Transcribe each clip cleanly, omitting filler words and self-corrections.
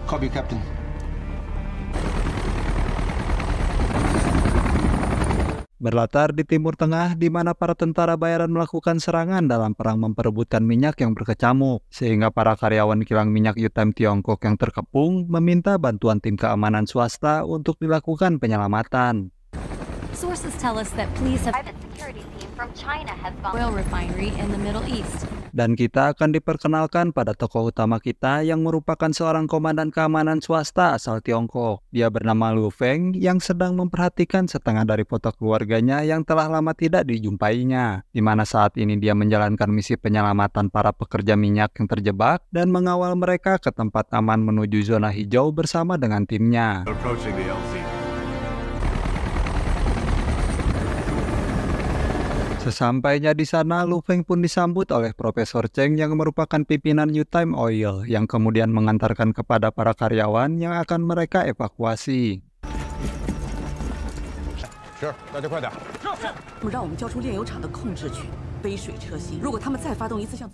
Copy, Captain. Berlatar di Timur Tengah, di mana para tentara bayaran melakukan serangan dalam perang memperebutkan minyak yang berkecamuk, sehingga para karyawan kilang minyak U-Time Tiongkok yang terkepung meminta bantuan tim keamanan swasta untuk dilakukan penyelamatan. Sources tell us that police have private security team from China has bombed oil refinery in the Middle East. Dan kita akan diperkenalkan pada tokoh utama kita yang merupakan seorang komandan keamanan swasta asal Tiongkok. Dia bernama Luo Feng yang sedang memperhatikan setengah dari foto keluarganya yang telah lama tidak dijumpainya. Di mana saat ini dia menjalankan misi penyelamatan para pekerja minyak yang terjebak dan mengawal mereka ke tempat aman menuju zona hijau bersama dengan timnya. Sesampainya di sana, Lu Feng pun disambut oleh Profesor Cheng yang merupakan pimpinan U-Time Oil yang kemudian mengantarkan kepada para karyawan yang akan mereka evakuasi.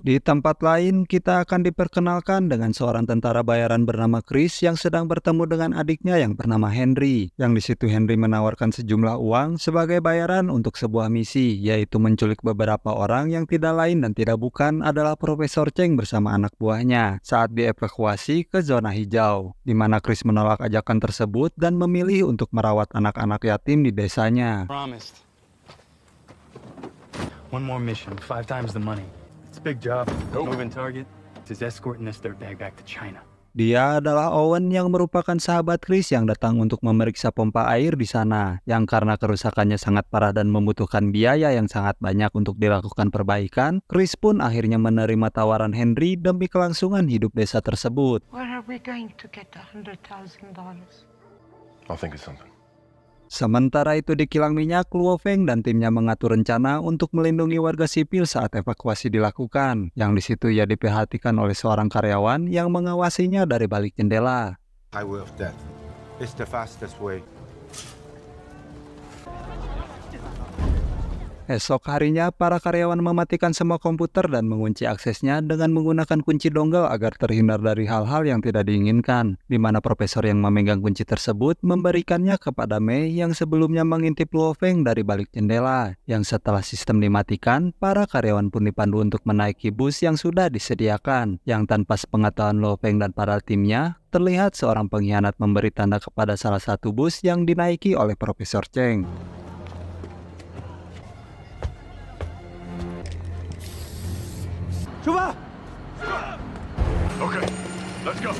Di tempat lain, kita akan diperkenalkan dengan seorang tentara bayaran bernama Chris yang sedang bertemu dengan adiknya yang bernama Henry. Yang di situ Henry menawarkan sejumlah uang sebagai bayaran untuk sebuah misi, yaitu menculik beberapa orang yang tidak lain dan tidak bukan adalah Profesor Cheng bersama anak buahnya saat dievakuasi ke zona hijau, di mana Chris menolak ajakan tersebut dan memilih untuk merawat anak-anak yatim di desanya. One more mission, 5 times the money. It's a big job. Moving target is escorting this dirt bag back to China. Dia adalah Owen yang merupakan sahabat Chris yang datang untuk memeriksa pompa air di sana, yang karena kerusakannya sangat parah dan membutuhkan biaya yang sangat banyak untuk dilakukan perbaikan. Chris pun akhirnya menerima tawaran Henry demi kelangsungan hidup desa tersebut. Where are we going to get $100,000? I'll think of something. Sementara itu di kilang minyak, Luo Feng dan timnya mengatur rencana untuk melindungi warga sipil saat evakuasi dilakukan. Yang di situ ia diperhatikan oleh seorang karyawan yang mengawasinya dari balik jendela. Highway of death. It's the fastest way. Esok harinya, para karyawan mematikan semua komputer dan mengunci aksesnya dengan menggunakan kunci dongle agar terhindar dari hal-hal yang tidak diinginkan, di mana profesor yang memegang kunci tersebut memberikannya kepada Mei yang sebelumnya mengintip Luo Feng dari balik jendela. Yang setelah sistem dimatikan, para karyawan pun dipandu untuk menaiki bus yang sudah disediakan, yang tanpa sepengetahuan Luo Feng dan para timnya, terlihat seorang pengkhianat memberi tanda kepada salah satu bus yang dinaiki oleh Profesor Cheng. Coba! Okay, let's go.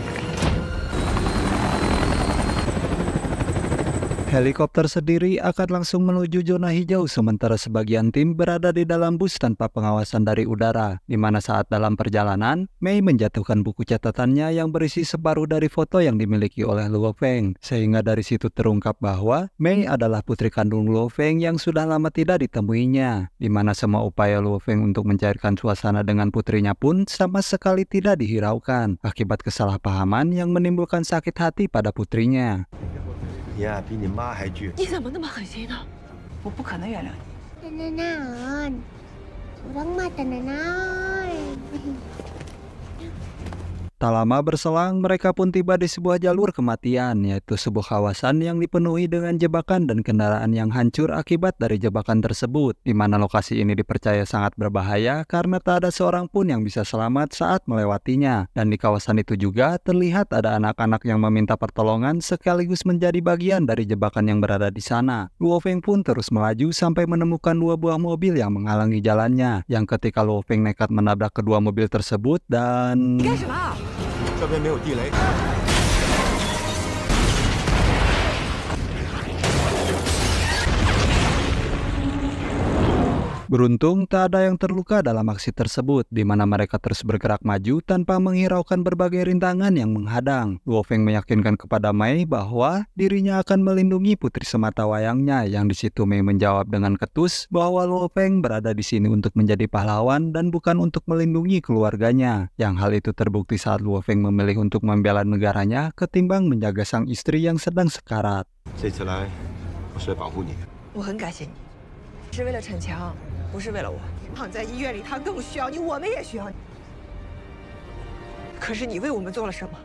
Helikopter sendiri akan langsung menuju zona hijau sementara sebagian tim berada di dalam bus tanpa pengawasan dari udara, di mana saat dalam perjalanan, Mei menjatuhkan buku catatannya yang berisi separuh dari foto yang dimiliki oleh Luo Feng, sehingga dari situ terungkap bahwa Mei adalah putri kandung Luo Feng yang sudah lama tidak ditemuinya, di mana semua upaya Luo Feng untuk mencairkan suasana dengan putrinya pun sama sekali tidak dihiraukan, akibat kesalahpahaman yang menimbulkan sakit hati pada putrinya. 呀，比你妈还倔。你怎么那么狠心呢？我不可能原谅你。 Nanon, kurang mata nanon. Tak lama berselang, mereka pun tiba di sebuah jalur kematian, yaitu sebuah kawasan yang dipenuhi dengan jebakan dan kendaraan yang hancur akibat dari jebakan tersebut, di mana lokasi ini dipercaya sangat berbahaya karena tak ada seorang pun yang bisa selamat saat melewatinya. Dan di kawasan itu juga terlihat ada anak-anak yang meminta pertolongan sekaligus menjadi bagian dari jebakan yang berada di sana. Luo Feng pun terus melaju sampai menemukan 2 buah mobil yang menghalangi jalannya, yang ketika Luo Feng nekat menabrak kedua mobil tersebut dan... 这边没有地雷。 Beruntung tak ada yang terluka dalam aksi tersebut, di mana mereka terus bergerak maju tanpa menghiraukan berbagai rintangan yang menghadang. Luo Feng meyakinkan kepada Mei bahwa dirinya akan melindungi putri semata wayangnya, yang di situ Mei menjawab dengan ketus bahwa Luo Feng berada di sini untuk menjadi pahlawan dan bukan untuk melindungi keluarganya. Yang hal itu terbukti saat Luo Feng memilih untuk membela negaranya ketimbang menjaga sang istri yang sedang sekarat. 这次来，我是来保护你的。我很感谢你，是为了逞强，不是为了我。躺在医院里，他更需要你，我们也需要你。可是你为我们做了什么？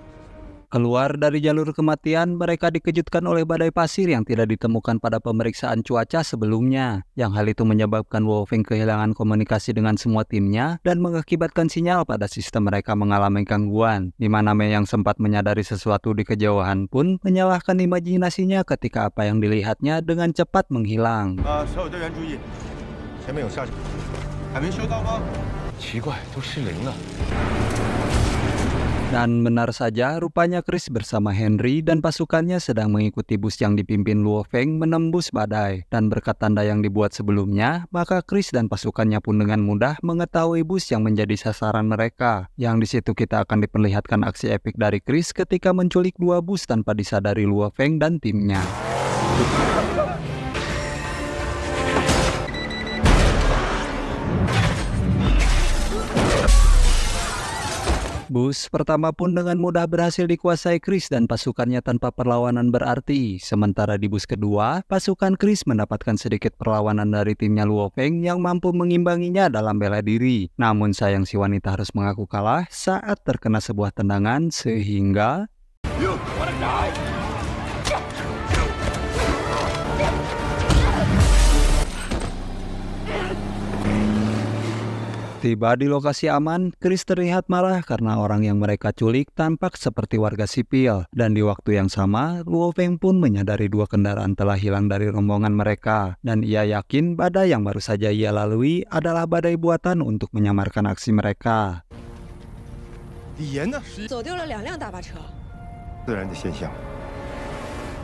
Keluar dari jalur kematian, mereka dikejutkan oleh badai pasir yang tidak ditemukan pada pemeriksaan cuaca sebelumnya. Yang hal itu menyebabkan Luo Feng kehilangan komunikasi dengan semua timnya dan mengakibatkan sinyal pada sistem mereka mengalami gangguan. Di mana Mei yang sempat menyadari sesuatu di kejauhan pun menyalahkan imajinasinya ketika apa yang dilihatnya dengan cepat menghilang. 所有队员注意，前面有下水，还没收到吗？奇怪，都失灵了。 Dan benar saja, rupanya Chris bersama Henry dan pasukannya sedang mengikuti bus yang dipimpin Luo Feng menembus badai. Dan berkat tanda yang dibuat sebelumnya, maka Chris dan pasukannya pun dengan mudah mengetahui bus yang menjadi sasaran mereka. Yang di situ kita akan diperlihatkan aksi epik dari Chris ketika menculik 2 bus tanpa disadari Luo Feng dan timnya. Bus pertama pun dengan mudah berhasil dikuasai Chris dan pasukannya tanpa perlawanan berarti. Sementara di bus kedua, pasukan Chris mendapatkan sedikit perlawanan dari timnya Luo Feng yang mampu mengimbanginya dalam bela diri. Namun sayang si wanita harus mengaku kalah saat terkena sebuah tendangan sehingga... Tiba di lokasi aman, Chris terlihat marah karena orang yang mereka culik tampak seperti warga sipil. Dan di waktu yang sama, Luo Feng pun menyadari 2 kendaraan telah hilang dari rombongan mereka. Dan ia yakin badai yang baru saja ia lalui adalah badai buatan untuk menyamarkan aksi mereka. 李岩呢？走丢了2辆大巴车。自然的现象。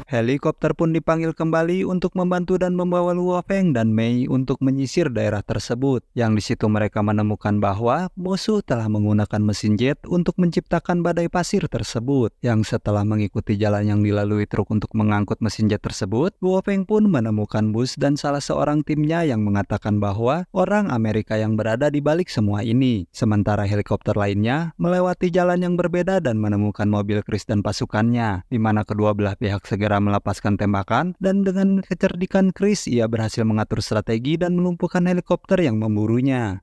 Helikopter pun dipanggil kembali untuk membantu dan membawa Luo Feng dan Mei untuk menyisir daerah tersebut. Yang di situ mereka menemukan bahwa musuh telah menggunakan mesin jet untuk menciptakan badai pasir tersebut. Yang setelah mengikuti jalan yang dilalui truk untuk mengangkut mesin jet tersebut, Luo Feng pun menemukan bus dan salah seorang timnya yang mengatakan bahwa orang Amerika yang berada di balik semua ini. Sementara helikopter lainnya melewati jalan yang berbeda dan menemukan mobil Chris dan pasukannya, di mana kedua belah pihak segera melepaskan tembakan, dan dengan kecerdikan Chris ia berhasil mengatur strategi dan melumpuhkan helikopter yang memburunya.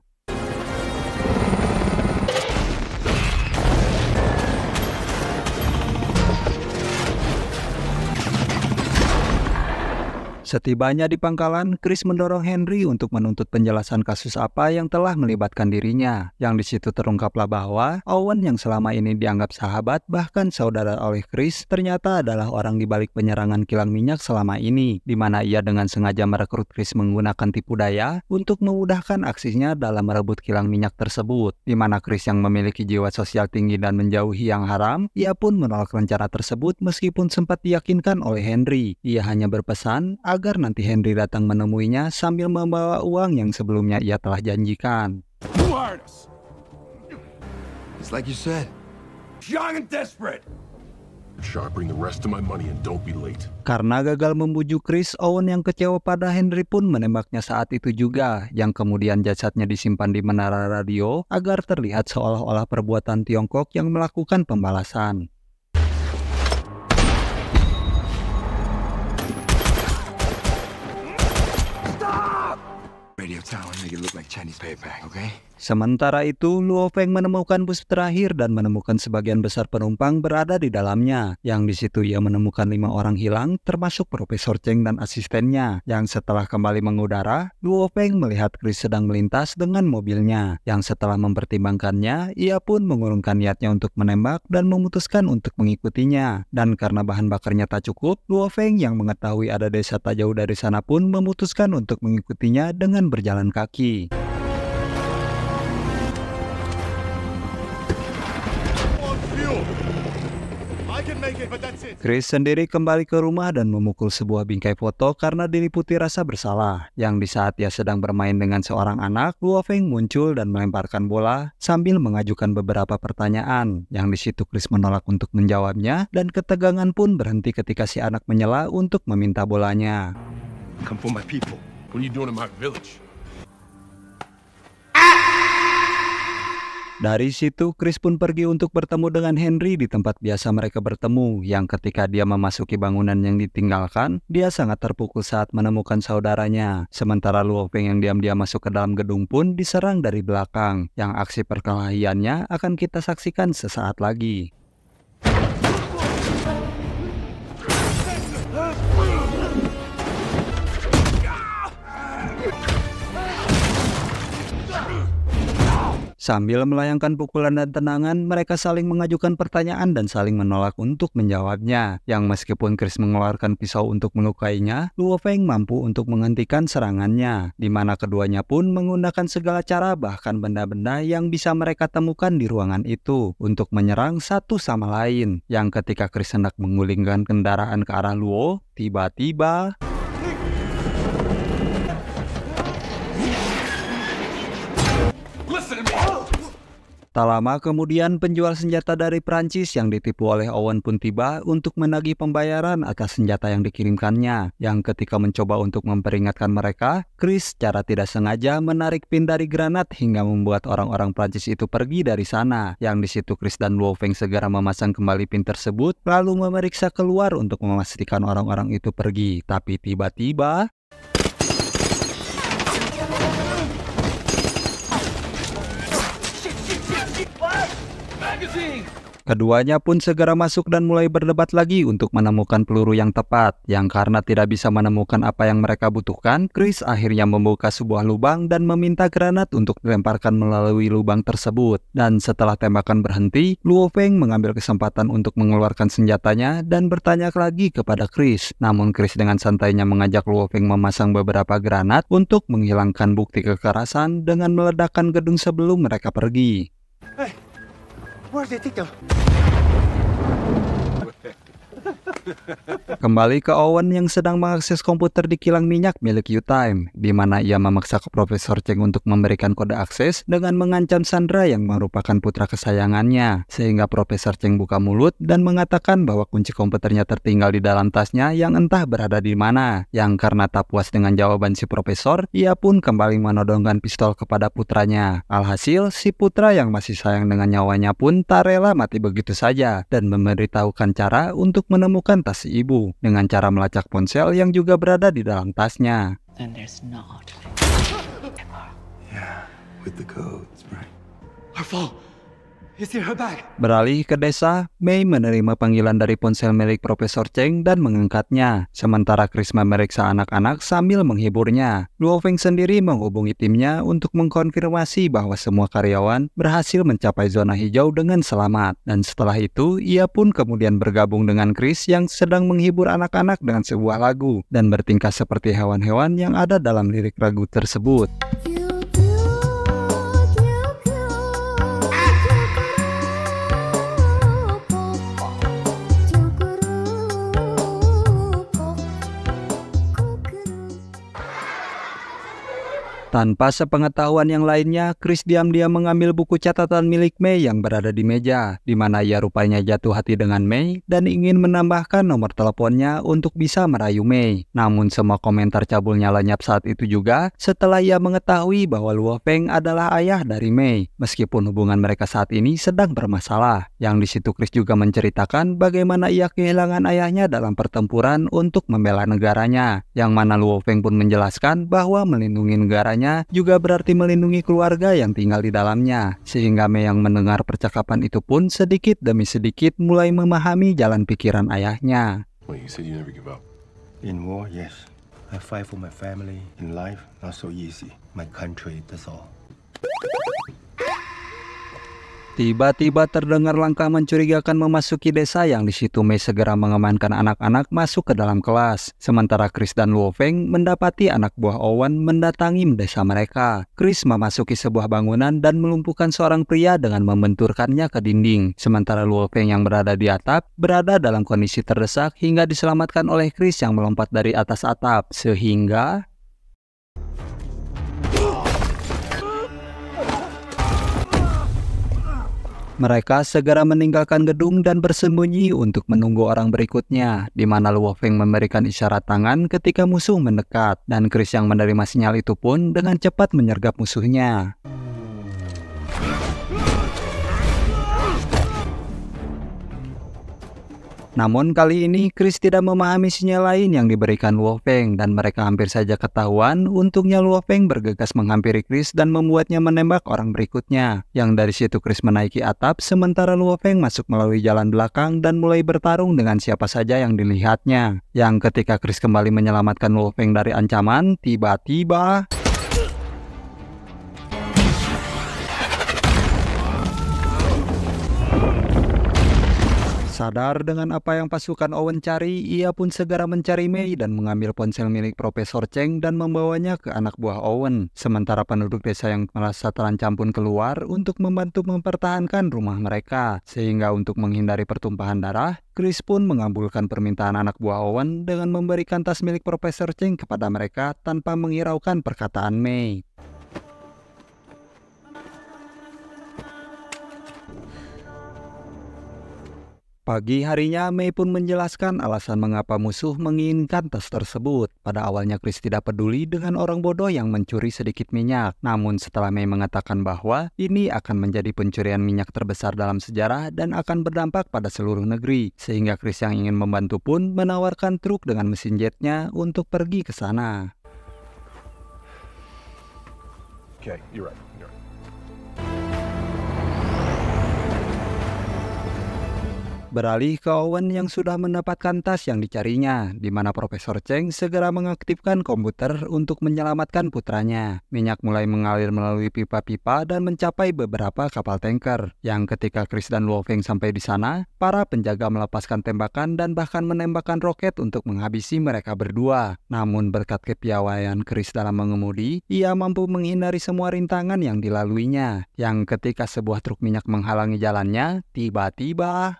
Setibanya di pangkalan, Chris mendorong Henry untuk menuntut penjelasan kasus apa yang telah melibatkan dirinya. Yang di situ terungkaplah bahwa Owen yang selama ini dianggap sahabat bahkan saudara oleh Chris ternyata adalah orang di balik penyerangan kilang minyak selama ini, di mana ia dengan sengaja merekrut Chris menggunakan tipu daya untuk memudahkan aksinya dalam merebut kilang minyak tersebut. Di mana Chris yang memiliki jiwa sosial tinggi dan menjauhi yang haram, ia pun menolak rencana tersebut meskipun sempat diyakinkan oleh Henry. Ia hanya berpesan agar nanti Henry datang menemuinya sambil membawa uang yang sebelumnya ia telah janjikan. It's like you said. Young and desperate. Sharping the rest of my money and don't be late. Karena gagal membujuk Chris, Owen yang kecewa pada Henry pun menembaknya saat itu juga, yang kemudian jasadnya disimpan di menara radio agar terlihat seolah-olah perbuatan Tiongkok yang melakukan pembalasan. Sementara itu, Luo Feng menemukan bus terakhir dan menemukan sebagian besar penumpang berada di dalamnya. Yang di situ ia menemukan 5 orang hilang, termasuk Profesor Cheng dan asistennya. Yang setelah kembali mengudara, Luo Feng melihat Chris sedang melintas dengan mobilnya. Yang setelah mempertimbangkannya, ia pun mengurungkan niatnya untuk menembak dan memutuskan untuk mengikutinya. Dan karena bahan bakarnya tak cukup, Luo Feng yang mengetahui ada desa tak jauh dari sana pun memutuskan untuk mengikutinya dengan berjalan kaki. Chris sendiri kembali ke rumah dan memukul sebuah bingkai foto karena diliputi rasa bersalah. Yang di saat ia sedang bermain dengan seorang anak, Luo Feng muncul dan melemparkan bola sambil mengajukan beberapa pertanyaan. Yang di situ Chris menolak untuk menjawabnya dan ketegangan pun berhenti ketika si anak menyela untuk meminta bolanya. Come for my people. What are you doing in my village? Dari situ, Chris pun pergi untuk bertemu dengan Henry di tempat biasa mereka bertemu, yang ketika dia memasuki bangunan yang ditinggalkan, dia sangat terpukul saat menemukan saudaranya. Sementara Luo Feng yang diam-diam masuk ke dalam gedung pun diserang dari belakang, yang aksi perkelahiannya akan kita saksikan sesaat lagi. Sambil melayangkan pukulan dan tendangan, mereka saling mengajukan pertanyaan dan saling menolak untuk menjawabnya. Yang meskipun Chris mengeluarkan pisau untuk melukainya, Luo Feng mampu untuk menghentikan serangannya, di mana keduanya pun menggunakan segala cara bahkan benda-benda yang bisa mereka temukan di ruangan itu untuk menyerang satu sama lain. Yang ketika Chris hendak menggulingkan kendaraan ke arah Luo, tiba-tiba tak lama kemudian penjual senjata dari Prancis yang ditipu oleh Owen pun tiba untuk menagih pembayaran atas senjata yang dikirimkannya. Yang ketika mencoba untuk memperingatkan mereka, Chris secara tidak sengaja menarik pin dari granat hingga membuat orang-orang Prancis itu pergi dari sana. Yang di situ Chris dan Luo Feng segera memasang kembali pin tersebut, lalu memeriksa keluar untuk memastikan orang-orang itu pergi. Tapi tiba-tiba keduanya pun segera masuk dan mulai berdebat lagi untuk menemukan peluru yang tepat. Yang karena tidak bisa menemukan apa yang mereka butuhkan, Chris akhirnya membuka sebuah lubang dan meminta granat untuk dilemparkan melalui lubang tersebut. Dan setelah tembakan berhenti, Luo Feng mengambil kesempatan untuk mengeluarkan senjatanya dan bertanya lagi kepada Chris. Namun Chris dengan santainya mengajak Luo Feng memasang beberapa granat untuk menghilangkan bukti kekerasan dengan meledakkan gedung sebelum mereka pergi. Where's the ticket? Kembali ke Owen yang sedang mengakses komputer di kilang minyak milik U-Time, di mana ia memaksa ke Profesor Cheng untuk memberikan kode akses dengan mengancam Sandra yang merupakan putra kesayangannya. Sehingga Profesor Cheng buka mulut dan mengatakan bahwa kunci komputernya tertinggal di dalam tasnya yang entah berada di mana. Yang karena tak puas dengan jawaban si Profesor, ia pun kembali menodongkan pistol kepada putranya. Alhasil, si putra yang masih sayang dengan nyawanya pun tak rela mati begitu saja dan memberitahukan cara untuk menemukan tas si ibu dengan cara melacak ponsel yang juga berada di dalam tasnya. Then there's not. Yeah, with the codes, right? Our fault. It's in her bag. Beralih ke desa, Mei menerima panggilan dari ponsel milik Profesor Cheng dan mengangkatnya. Sementara Chris memeriksa anak-anak sambil menghiburnya. Luo Feng sendiri menghubungi timnya untuk mengkonfirmasi bahwa semua karyawan berhasil mencapai zona hijau dengan selamat. Dan setelah itu, ia pun kemudian bergabung dengan Chris yang sedang menghibur anak-anak dengan sebuah lagu dan bertingkah seperti hewan-hewan yang ada dalam lirik lagu tersebut. Tanpa sepengetahuan yang lainnya, Chris diam-diam mengambil buku catatan milik Mei yang berada di meja, di mana ia rupanya jatuh hati dengan Mei dan ingin menambahkan nomor teleponnya untuk bisa merayu Mei. Namun semua komentar cabulnya lenyap saat itu juga setelah ia mengetahui bahwa Luo Feng adalah ayah dari Mei, meskipun hubungan mereka saat ini sedang bermasalah. Yang di situ Chris juga menceritakan bagaimana ia kehilangan ayahnya dalam pertempuran untuk membela negaranya, yang mana Luo Feng pun menjelaskan bahwa melindungi negaranya juga berarti melindungi keluarga yang tinggal di dalamnya. Sehingga Mei yang mendengar percakapan itu pun sedikit demi sedikit mulai memahami jalan pikiran ayahnya. Wait, you said you never give up. In war, yes. I fight for my family. In life, not so easy. My country, that's all. Tiba-tiba terdengar langkah mencurigakan memasuki desa yang di situ Mei segera mengamankan anak-anak masuk ke dalam kelas. Sementara Chris dan Luo Feng mendapati anak buah Owen mendatangi desa mereka. Chris memasuki sebuah bangunan dan melumpuhkan seorang pria dengan membenturkannya ke dinding. Sementara Luo Feng yang berada di atap berada dalam kondisi terdesak hingga diselamatkan oleh Chris yang melompat dari atas atap. Sehingga mereka segera meninggalkan gedung dan bersembunyi untuk menunggu orang berikutnya, di mana Luo Feng memberikan isyarat tangan ketika musuh mendekat, dan Chris yang menerima sinyal itu pun dengan cepat menyergap musuhnya. Namun kali ini Chris tidak memahami sinyal lain yang diberikan Luo Feng dan mereka hampir saja ketahuan. Untungnya Luo Feng bergegas menghampiri Chris dan membuatnya menembak orang berikutnya. Yang dari situ Chris menaiki atap sementara Luo Feng masuk melalui jalan belakang dan mulai bertarung dengan siapa saja yang dilihatnya. Yang ketika Chris kembali menyelamatkan Luo Feng dari ancaman, tiba-tiba Sadar dengan apa yang pasukan Owen cari, ia pun segera mencari Mei dan mengambil ponsel milik Profesor Cheng dan membawanya ke anak buah Owen. Sementara penduduk desa yang merasa terancam pun keluar untuk membantu mempertahankan rumah mereka. Sehingga untuk menghindari pertumpahan darah, Chris pun mengabulkan permintaan anak buah Owen dengan memberikan tas milik Profesor Cheng kepada mereka tanpa menghiraukan perkataan Mei. Pagi harinya, Mei pun menjelaskan alasan mengapa musuh menginginkan tas tersebut. Pada awalnya Chris tidak peduli dengan orang bodoh yang mencuri sedikit minyak. Namun setelah Mei mengatakan bahwa ini akan menjadi pencurian minyak terbesar dalam sejarah dan akan berdampak pada seluruh negeri. Sehingga Chris yang ingin membantu pun menawarkan truk dengan mesin jetnya untuk pergi ke sana. Okay, you're right. Beralih ke Owen yang sudah mendapatkan tas yang dicarinya, di mana Profesor Cheng segera mengaktifkan komputer untuk menyelamatkan putranya. Minyak mulai mengalir melalui pipa-pipa dan mencapai beberapa kapal tanker. Yang ketika Chris dan Luo Feng sampai di sana, para penjaga melepaskan tembakan dan bahkan menembakkan roket untuk menghabisi mereka berdua. Namun berkat kepiawaian Chris dalam mengemudi, ia mampu menghindari semua rintangan yang dilaluinya. Yang ketika sebuah truk minyak menghalangi jalannya, tiba-tiba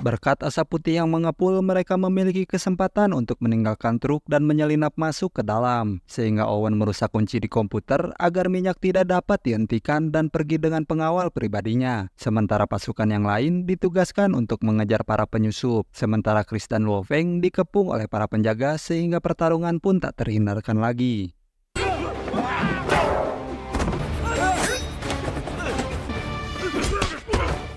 berkat asap putih yang mengepul, mereka memiliki kesempatan untuk meninggalkan truk dan menyelinap masuk ke dalam. Sehingga Owen merusak kunci di komputer agar minyak tidak dapat dihentikan dan pergi dengan pengawal pribadinya. Sementara pasukan yang lain ditugaskan untuk mengejar para penyusup. Sementara Chris dan Luo Feng dikepung oleh para penjaga sehingga pertarungan pun tak terhindarkan lagi.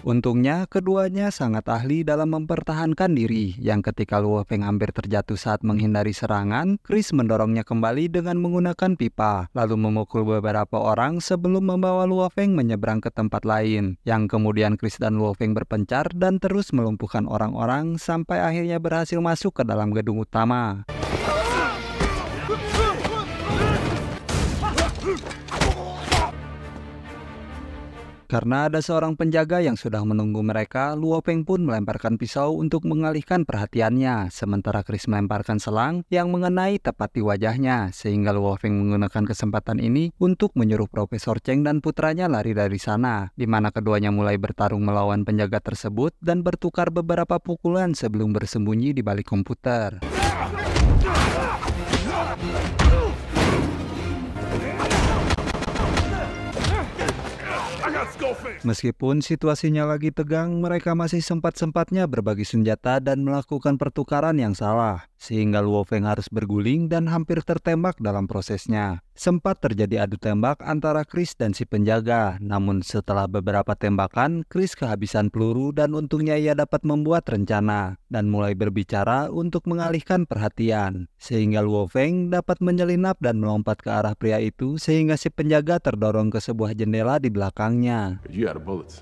Untungnya, keduanya sangat ahli dalam mempertahankan diri, yang ketika Luo Feng hampir terjatuh saat menghindari serangan, Chris mendorongnya kembali dengan menggunakan pipa, lalu memukul beberapa orang sebelum membawa Luo Feng menyeberang ke tempat lain, yang kemudian Chris dan Luo Feng berpencar dan terus melumpuhkan orang-orang sampai akhirnya berhasil masuk ke dalam gedung utama. Karena ada seorang penjaga yang sudah menunggu mereka, Luo Feng pun melemparkan pisau untuk mengalihkan perhatiannya, sementara Chris melemparkan selang yang mengenai tepat di wajahnya, sehingga Luo Feng menggunakan kesempatan ini untuk menyuruh Profesor Cheng dan putranya lari dari sana, di mana keduanya mulai bertarung melawan penjaga tersebut dan bertukar beberapa pukulan sebelum bersembunyi di balik komputer. Meskipun situasinya lagi tegang, mereka masih sempat-sempatnya berbagi senjata dan melakukan pertukaran yang salah, sehingga Luo Feng harus berguling dan hampir tertembak dalam prosesnya. Sempat terjadi adu tembak antara Chris dan si penjaga, namun setelah beberapa tembakan, Chris kehabisan peluru dan untungnya ia dapat membuat rencana dan mulai berbicara untuk mengalihkan perhatian, sehingga Luo Feng dapat menyelinap dan melompat ke arah pria itu sehingga si penjaga terdorong ke sebuah jendela di belakangnya. You out of bullets.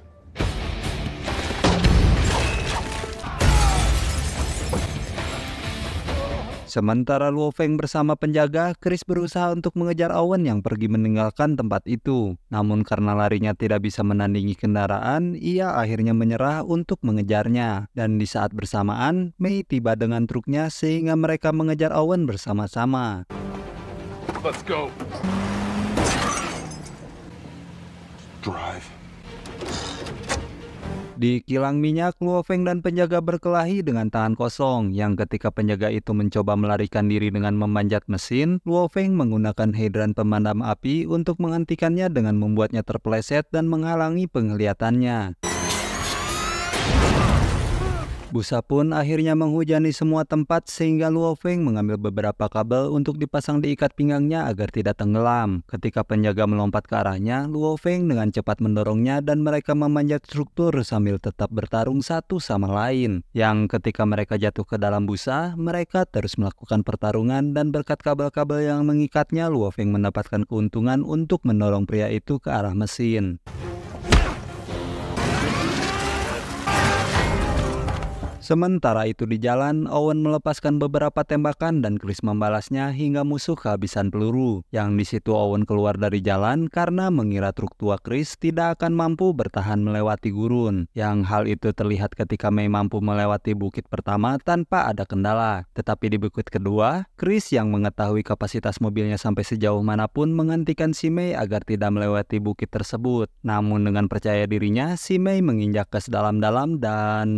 Sementara Luo Feng bersama penjaga, Chris berusaha untuk mengejar Owen yang pergi meninggalkan tempat itu. Namun karena larinya tidak bisa menandingi kendaraan, ia akhirnya menyerah untuk mengejarnya. Dan di saat bersamaan, Mei tiba dengan truknya sehingga mereka mengejar Owen bersama-sama. Let's go. Drive. Di kilang minyak, Luo Feng dan penjaga berkelahi dengan tangan kosong, yang ketika penjaga itu mencoba melarikan diri dengan memanjat mesin, Luo Feng menggunakan hidran pemadam api untuk menghentikannya dengan membuatnya terpeleset dan menghalangi penglihatannya. Busa pun akhirnya menghujani semua tempat sehingga Luo Feng mengambil beberapa kabel untuk dipasang di ikat pinggangnya agar tidak tenggelam. Ketika penjaga melompat ke arahnya, Luo Feng dengan cepat mendorongnya dan mereka memanjat struktur sambil tetap bertarung satu sama lain. Yang ketika mereka jatuh ke dalam busa, mereka terus melakukan pertarungan dan berkat kabel-kabel yang mengikatnya, Luo Feng mendapatkan keuntungan untuk mendorong pria itu ke arah mesin. Sementara itu di jalan, Owen melepaskan beberapa tembakan dan Chris membalasnya hingga musuh kehabisan peluru. Yang di situ Owen keluar dari jalan karena mengira truk tua Chris tidak akan mampu bertahan melewati gurun. Yang hal itu terlihat ketika May mampu melewati bukit pertama tanpa ada kendala. Tetapi di bukit kedua, Chris yang mengetahui kapasitas mobilnya sampai sejauh manapun menghentikan si May agar tidak melewati bukit tersebut. Namun dengan percaya dirinya, si May menginjak gas dalam-dalam dan...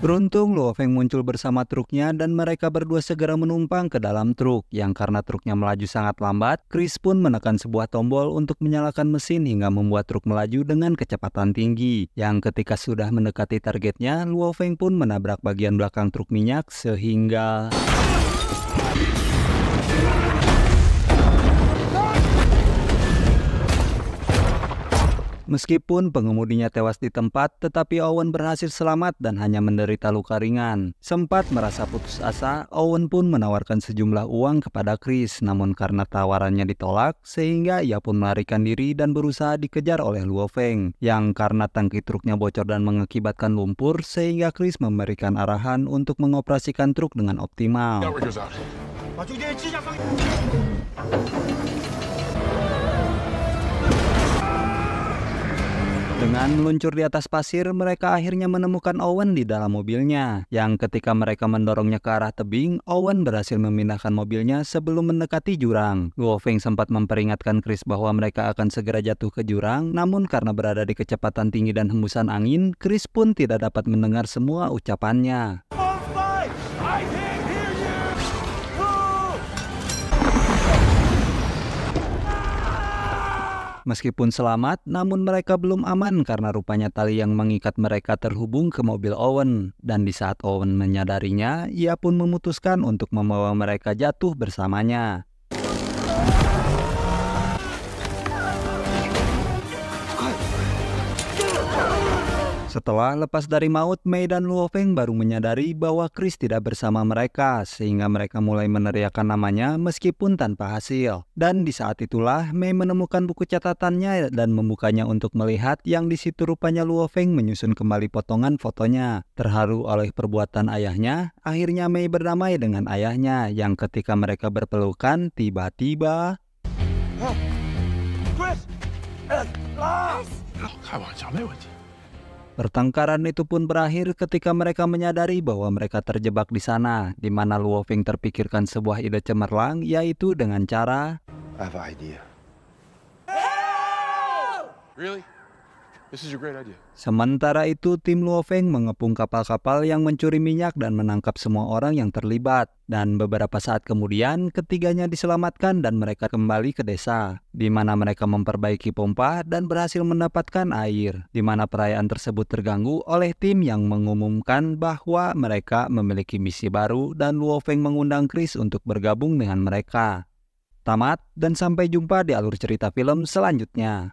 Beruntung Luo Feng muncul bersama truknya dan mereka berdua segera menumpang ke dalam truk. Yang karena truknya melaju sangat lambat, Chris pun menekan sebuah tombol untuk menyalakan mesin hingga membuat truk melaju dengan kecepatan tinggi. Yang ketika sudah mendekati targetnya, Luo Feng pun menabrak bagian belakang truk minyak sehingga... Meskipun pengemudinya tewas di tempat, tetapi Owen berhasil selamat dan hanya menderita luka ringan. Sempat merasa putus asa, Owen pun menawarkan sejumlah uang kepada Chris, namun karena tawarannya ditolak, sehingga ia pun melarikan diri dan berusaha dikejar oleh Luo Feng. Yang karena tangki truknya bocor dan mengakibatkan lumpur, sehingga Chris memberikan arahan untuk mengoperasikan truk dengan optimal. Outrigger's out. Dengan meluncur di atas pasir, mereka akhirnya menemukan Owen di dalam mobilnya. Yang ketika mereka mendorongnya ke arah tebing, Owen berhasil memindahkan mobilnya sebelum mendekati jurang. Luo Feng sempat memperingatkan Chris bahwa mereka akan segera jatuh ke jurang, namun karena berada di kecepatan tinggi dan hembusan angin, Chris pun tidak dapat mendengar semua ucapannya. Meskipun selamat, namun mereka belum aman karena rupanya tali yang mengikat mereka terhubung ke mobil Owen. Dan di saat Owen menyadarinya, ia pun memutuskan untuk membawa mereka jatuh bersamanya. Setelah lepas dari maut, May dan Luo Feng baru menyadari bahwa Chris tidak bersama mereka, sehingga mereka mulai meneriakkan namanya meskipun tanpa hasil. Dan di saat itulah May menemukan buku catatannya dan membukanya untuk melihat, yang di situ rupanya Luo Feng menyusun kembali potongan fotonya. Terharu oleh perbuatan ayahnya, akhirnya May berdamai dengan ayahnya, yang ketika mereka berpelukan, tiba-tiba... Pertengkaran itu pun berakhir ketika mereka menyadari bahwa mereka terjebak di sana, di mana Luo Feng terpikirkan sebuah ide cemerlang, yaitu dengan cara... I have an idea. Really? This is your great idea. Sementara itu, tim Luo Feng mengepung kapal-kapal yang mencuri minyak dan menangkap semua orang yang terlibat. Dan beberapa saat kemudian, ketiganya diselamatkan dan mereka kembali ke desa, di mana mereka memperbaiki pompa dan berhasil mendapatkan air, di mana perayaan tersebut terganggu oleh tim yang mengumumkan bahwa mereka memiliki misi baru dan Luo Feng mengundang Chris untuk bergabung dengan mereka. Tamat, dan sampai jumpa di alur cerita film selanjutnya.